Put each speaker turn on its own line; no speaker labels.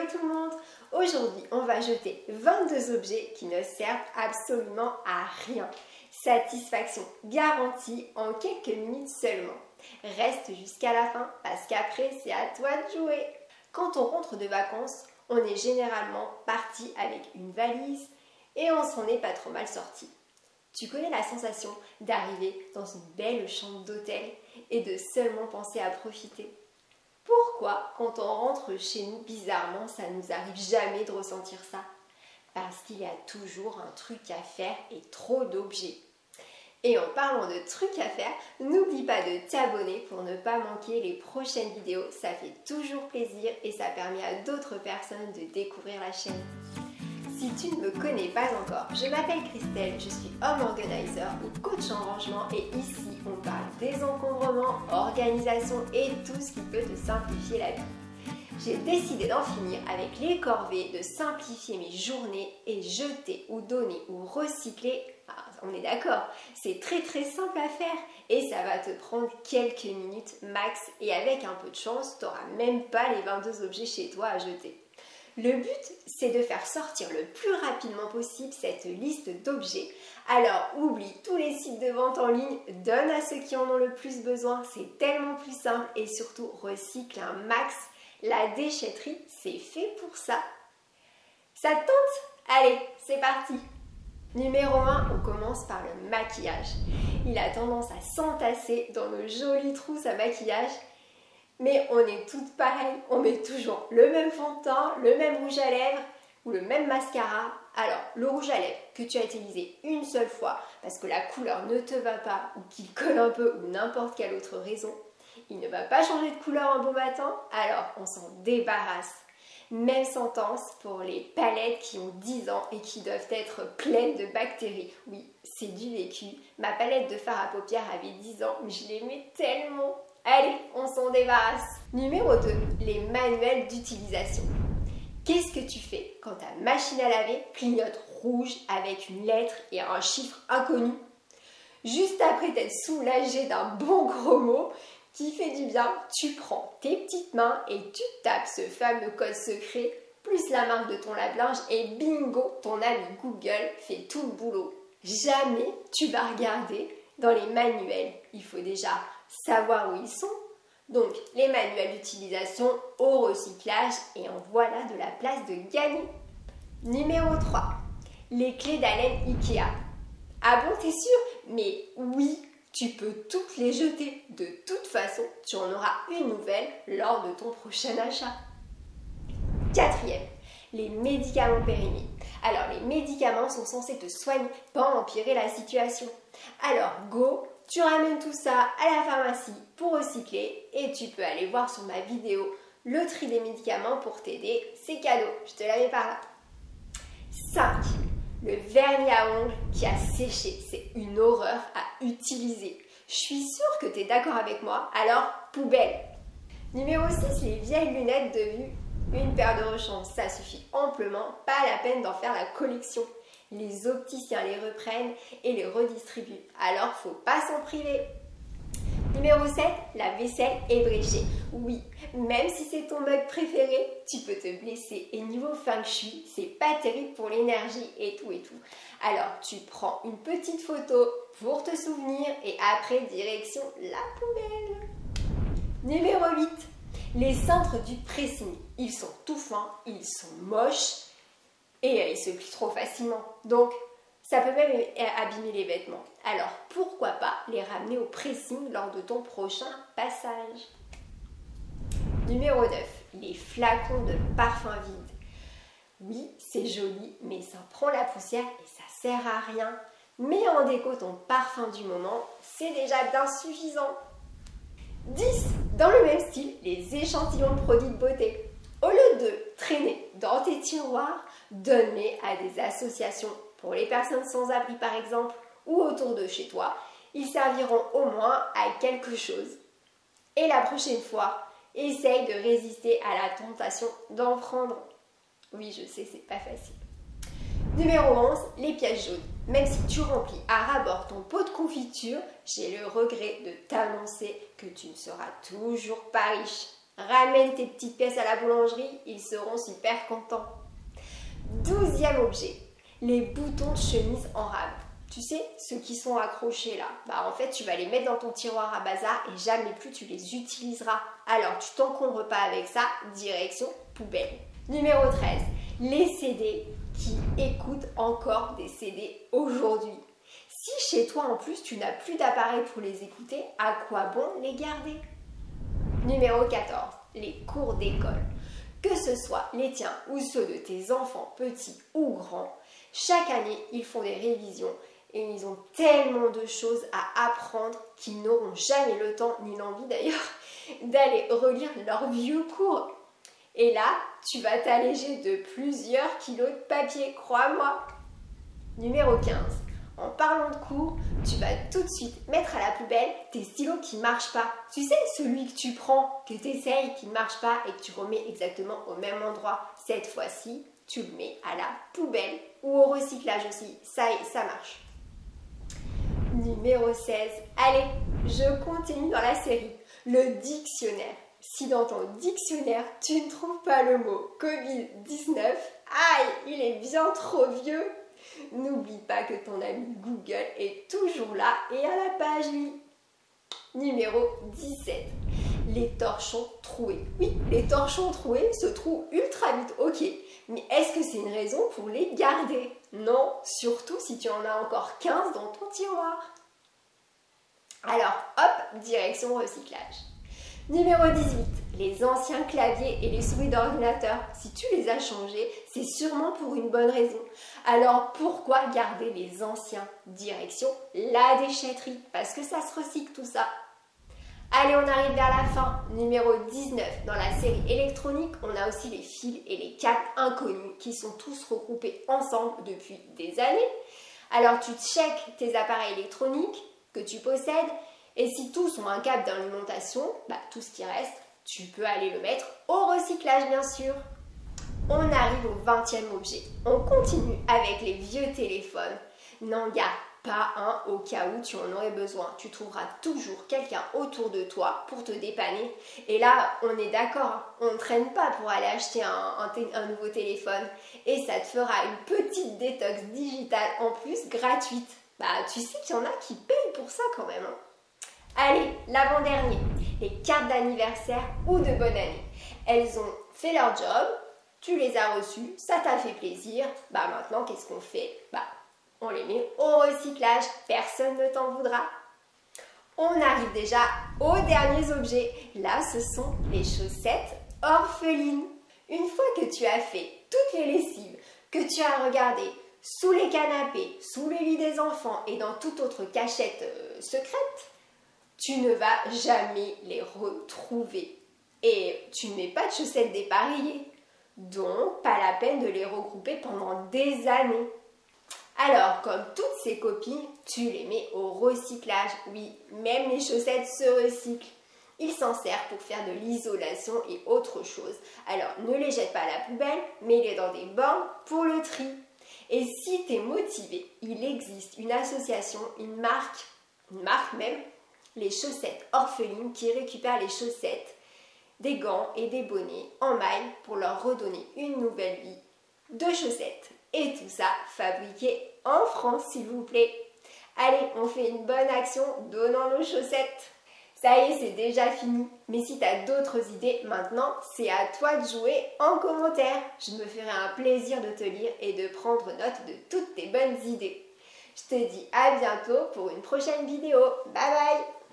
Hello tout le monde! Aujourd'hui, on va jeter 22 objets qui ne servent absolument à rien. Satisfaction garantie en quelques minutes seulement. Reste jusqu'à la fin parce qu'après, c'est à toi de jouer. Quand on rentre de vacances, on est généralement parti avec une valise et on s'en est pas trop mal sorti. Tu connais la sensation d'arriver dans une belle chambre d'hôtel et de seulement penser à profiter? Pourquoi, quand on rentre chez nous, bizarrement, ça ne nous arrive jamais de ressentir ça? Parce qu'il y a toujours un truc à faire et trop d'objets. Et en parlant de trucs à faire, n'oublie pas de t'abonner pour ne pas manquer les prochaines vidéos. Ça fait toujours plaisir et ça permet à d'autres personnes de découvrir la chaîne. Si tu ne me connais pas encore, je m'appelle Christelle, je suis home organizer ou coach en rangement et ici on parle désencombrement, organisation et tout ce qui peut te simplifier la vie. J'ai décidé d'en finir avec les corvées, de simplifier mes journées et jeter ou donner ou recycler. On est d'accord, c'est très simple à faire et ça va te prendre quelques minutes max et avec un peu de chance, tu n'auras même pas les 22 objets chez toi à jeter. Le but, c'est de faire sortir le plus rapidement possible cette liste d'objets. Alors, oublie tous les sites de vente en ligne, donne à ceux qui en ont le plus besoin, c'est tellement plus simple et surtout recycle un max. La déchetterie, c'est fait pour ça. Ça te tente? Allez, c'est parti! Numéro 1, on commence par le maquillage. Il a tendance à s'entasser dans nos jolies trousses à maquillage. Mais on est toutes pareilles, on met toujours le même fond de teint, le même rouge à lèvres ou le même mascara. Alors, le rouge à lèvres que tu as utilisé une seule fois parce que la couleur ne te va pas ou qu'il colle un peu ou n'importe quelle autre raison, il ne va pas changer de couleur un beau matin, alors on s'en débarrasse. Même sentence pour les palettes qui ont 10 ans et qui doivent être pleines de bactéries. Oui, c'est du vécu. Ma palette de fard à paupières avait 10 ans, mais je l'aimais tellement. Allez, on s'en débarrasse. Numéro 2, les manuels d'utilisation. Qu'est-ce que tu fais quand ta machine à laver clignote rouge avec une lettre et un chiffre inconnu? Juste après t'être soulagé d'un bon gros mot qui fait du bien, tu prends tes petites mains et tu tapes ce fameux code secret plus la marque de ton lave-linge et bingo, ton ami Google fait tout le boulot. Jamais tu vas regarder dans les manuels. Il faut déjà savoir où ils sont. Donc, les manuels d'utilisation au recyclage et en voilà de la place de gagner. Numéro 3, les clés d'haleine Ikea. Ah bon, t'es sûr? Mais oui, tu peux toutes les jeter. De toute façon, tu en auras une nouvelle lors de ton prochain achat. 4e, les médicaments périmés. Alors, les médicaments sont censés te soigner, pas empirer la situation. Alors, go! Tu ramènes tout ça à la pharmacie pour recycler et tu peux aller voir sur ma vidéo le tri des médicaments pour t'aider. C'est cadeau, je te la mets par là. 5. Le vernis à ongles qui a séché. C'est une horreur à utiliser. Je suis sûre que tu es d'accord avec moi, alors poubelle. Numéro 6. Les vieilles lunettes de vue. Une paire de rechange, ça suffit amplement. Pas la peine d'en faire la collection. Les opticiens les reprennent et les redistribuent. Alors, faut pas s'en priver. Numéro 7, la vaisselle ébréchée. Oui, même si c'est ton mug préféré, tu peux te blesser. Et niveau feng shui, c'est pas terrible pour l'énergie et tout. Alors, tu prends une petite photo pour te souvenir et après, direction la poubelle. Numéro 8, les cintres du pressing. Ils sont tout fins, ils sont moches. Et ils se plient trop facilement. Donc, ça peut même abîmer les vêtements. Alors, pourquoi pas les ramener au pressing lors de ton prochain passage. Numéro 9. Les flacons de parfum vide. Oui, c'est joli, mais ça prend la poussière et ça sert à rien. Mets en déco ton parfum du moment, c'est déjà bien suffisant. 10. Dans le même style, les échantillons de produits de beauté. Au lieu de traîner dans tes tiroirs, donne-les à des associations pour les personnes sans abri par exemple ou autour de chez toi. Ils serviront au moins à quelque chose. Et la prochaine fois, essaye de résister à la tentation d'en prendre. Oui, je sais, c'est pas facile. Numéro 11, les pièces jaunes. Même si tu remplis à ras-bord ton pot de confiture, j'ai le regret de t'annoncer que tu ne seras toujours pas riche. Ramène tes petites pièces à la boulangerie, ils seront super contents. 12e objet, les boutons de chemise en rab. Tu sais, ceux qui sont accrochés là, en fait tu vas les mettre dans ton tiroir à bazar et jamais plus tu les utiliseras. Alors tu t'encombres pas avec ça, direction poubelle. Numéro 13, les CD qui écoutent encore des CD aujourd'hui. Si chez toi en plus tu n'as plus d'appareil pour les écouter, à quoi bon les garder? Numéro 14, les cours d'école. Que ce soit les tiens ou ceux de tes enfants petits ou grands, chaque année ils font des révisions et ils ont tellement de choses à apprendre qu'ils n'auront jamais le temps, ni l'envie d'ailleurs, d'aller relire leurs vieux cours. Et là, tu vas t'alléger de plusieurs kilos de papier, crois-moi. Numéro 15. En parlant de cours, tu vas tout de suite mettre à la poubelle tes stylos qui ne marchent pas. Tu sais, celui que tu prends, que tu essayes, qui ne marche pas et que tu remets exactement au même endroit. Cette fois-ci, tu le mets à la poubelle ou au recyclage aussi. Ça marche. Numéro 16. Allez, je continue dans la série. Le dictionnaire. Si dans ton dictionnaire, tu ne trouves pas le mot Covid-19, aïe, il est bien trop vieux. N'oublie pas que ton ami Google est toujours là et à la page 8. Numéro 17. Les torchons troués. Oui, les torchons troués se trouvent ultra vite, ok. Mais est-ce que c'est une raison pour les garder? Non, surtout si tu en as encore 15 dans ton tiroir. Alors, hop, direction recyclage. Numéro 18. Les anciens claviers et les souris d'ordinateur. Si tu les as changés, c'est sûrement pour une bonne raison. Alors, pourquoi garder les anciens? Direction la déchetterie, parce que ça se recycle tout ça. Allez, on arrive vers la fin. Numéro 19. Dans la série électronique, on a aussi les fils et les câbles inconnus qui sont tous regroupés ensemble depuis des années. Alors, tu checkes tes appareils électroniques que tu possèdes et si tous ont un câble d'alimentation, tout ce qui reste, tu peux aller le mettre au recyclage bien sûr. On arrive au 20e objet. On continue avec les vieux téléphones. N'en garde pas un au cas où tu en aurais besoin. Tu trouveras toujours quelqu'un autour de toi pour te dépanner. Et là, on est d'accord, on ne traîne pas pour aller acheter un nouveau téléphone. Et ça te fera une petite détox digitale en plus gratuite. Tu sais qu'il y en a qui payent pour ça quand même. Allez, l'avant-dernier, les cartes d'anniversaire ou de bonne année. Elles ont fait leur job, tu les as reçues, ça t'a fait plaisir. Maintenant, qu'est-ce qu'on fait? On les met au recyclage, personne ne t'en voudra. On arrive déjà aux derniers objets. Là, ce sont les chaussettes orphelines. Une fois que tu as fait toutes les lessives, que tu as regardé sous les canapés, sous les lits des enfants et dans toute autre cachette secrète, tu ne vas jamais les retrouver. Et tu ne mets pas de chaussettes dépareillées. Donc, pas la peine de les regrouper pendant des années. Alors, comme toutes ces copines, tu les mets au recyclage. Oui, même les chaussettes se recyclent. Ils s'en servent pour faire de l'isolation et autre chose. Alors, ne les jette pas à la poubelle, mets-les dans des bornes pour le tri. Et si tu es motivé, il existe une association, une marque même, les chaussettes orphelines qui récupèrent les chaussettes, des gants et des bonnets en maille pour leur redonner une nouvelle vie de chaussettes. Et tout ça fabriqué en France, s'il vous plaît. Allez, on fait une bonne action, donnons nos chaussettes. Ça y est, c'est déjà fini. Mais si tu as d'autres idées, maintenant, c'est à toi de jouer en commentaire. Je me ferai un plaisir de te lire et de prendre note de toutes tes bonnes idées. Je te dis à bientôt pour une prochaine vidéo. Bye bye!